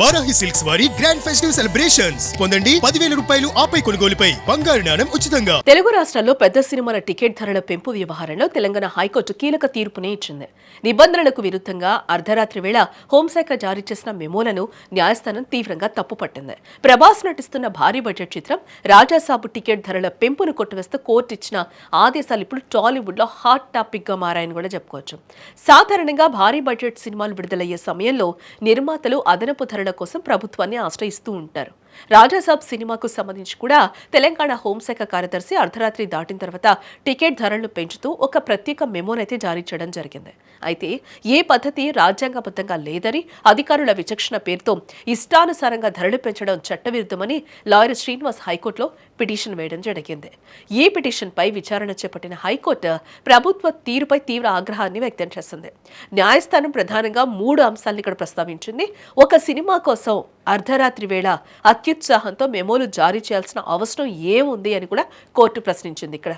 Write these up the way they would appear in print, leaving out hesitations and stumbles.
Varahi silks వారి grand festive celebrations పొందండి 10,000 రూపాయలు ఆపై కొనుగోలుపై బంగారు నాణెం ఉచితంగా. తెలుగు రాష్ట్రాల్లో పెద్ద సినిమాల టికెట్ ధరల పెంపు వ్యవహారంలో తెలంగాణ హైకోర్టు కీలక తీర్పుని ఇచ్చింది. నిబంధనలకు విరుద్ధంగా అర్ధరాత్రి వేళ హోంశాఖ జారీ చేసిన మెమోలను న్యాయస్థానం తీవ్రంగా తప్పుపట్టింది. ప్రభాస్ నటిస్తున్న భారీ బడ్జెట్ చిత్రం రాజాసాబు టికెట్ ధరల పెంపును కొట్టివేస్తూ కోర్టు ఇచ్చిన ఆదేశాలు ఇప్పుడు టాలీవుడ్ లో హాట్ టాపిక్ గా మారాయని కూడా చెప్పుకోవచ్చు. సాధారణంగా భారీ బడ్జెట్ సినిమాలు విడుదలయ్యే సమయంలో నిర్మాతలు అదనపు ధరల కోసం ప్రభుత్వాన్ని ఆశ్రయిస్తూ ఉంటారు. రాజాసాబ్ సినిమాకు సంబంధించి కూడా తెలంగాణ హోంశాఖ కార్యదర్శి అర్ధరాత్రి దాటిన తర్వాత టికెట్ ధరలను పెంచుతూ ఒక ప్రత్యేక మెమోనైతే జారీ చేయడం జరిగింది. అయితే ఏ పద్ధతి రాజ్యాంగబద్ధంగా లేదని, అధికారుల విచక్షణ పేరుతో ఇష్టానుసారంగా ధరలు పెంచడం చట్టవిరుద్ధమని లాయర్ శ్రీనివాస్ హైకోర్టులో పిటిషన్ వేయడం జరిగింది. ఈ పిటిషన్పై విచారణ చేపట్టిన హైకోర్టు ప్రభుత్వ తీరుపై తీవ్ర ఆగ్రహాన్ని వ్యక్తం చేసింది. న్యాయస్థానం ప్రధానంగా 3 అంశాలను ఇక్కడ ప్రస్తావించింది. ఒక సినిమా కోసం అర్ధరాత్రి వేళ అత్యుత్సాహంతో మెమోలు జారీ చేయాల్సిన అవసరం ఏముంది అని కూడా కోర్టు ప్రశ్నించింది. ఇక్కడ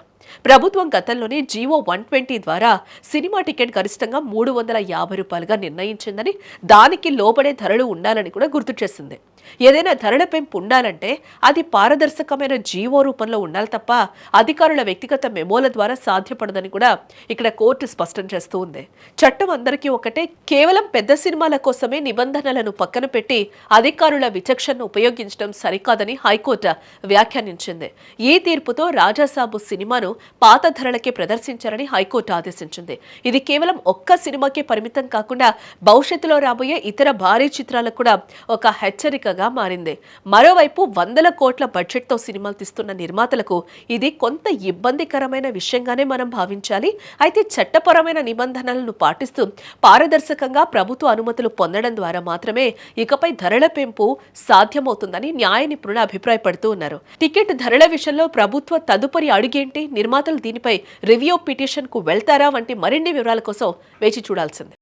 ప్రభుత్వం గతంలోనే జీవో 120 ద్వారా సినిమా టికెట్ గరిష్టంగా 350 రూపాయలుగా నిర్ణయించిందని, దానికి లోబడే ధరలు ఉండాలని కూడా గుర్తు చేసింది. ఏదైనా ధరల పెంపు ఉండాలంటే అది పారదర్శకమైన జీవో రూపంలో ఉండాలి తప్ప అధికారుల వ్యక్తిగత మెమోల ద్వారా సాధ్యపడదని కూడా ఇక్కడ కోర్టు స్పష్టం చేస్తూ ఉంది. చట్టం అందరికీ ఒకటే, కేవలం పెద్ద సినిమాల కోసమే నిబంధనలను పక్కన పెట్టి అధికారుల విచక్షణను ఉపయోగించడం సరికాదని హైకోర్టు వ్యాఖ్యానించింది. ఈ తీర్పుతో రాజాసాబు సినిమాను పాత ధరలకే ప్రదర్శించారని హైకోర్టు ఆదేశించింది. ఇది కేవలం ఒక్క సినిమాకే పరిమితం కాకుండా భవిష్యత్తులో రాబోయే ఇతర భారీ చిత్రాలకు కూడా ఒక హెచ్చరికగా మారింది. మరోవైపు 100 కోట్ల బడ్జెట్తో సినిమాలు తీస్తున్న నిర్మాతలకు ఇది కొంత ఇబ్బందికరమైన విషయంగానే మనం భావించాలి. అయితే చట్టపరమైన నిబంధనలను పాటిస్తూ పారదర్శకంగా ప్రభుత్వ అనుమతులు పొందడం ద్వారా మాత్రమే ఇకపై ధరల పెంపు సాధ్యమవుతుందని న్యాయ నిపుణులు అభిప్రాయపడుతూ ఉన్నారు. టికెట్ ధరల విషయంలో ప్రభుత్వ తదుపరి అడుగేంటి, నిర్మాతలు దీనిపై రివ్యూ పిటిషన్ కు వెళ్తారా వంటి మరిన్ని వివరాల కోసం వేచి చూడాల్సిందే.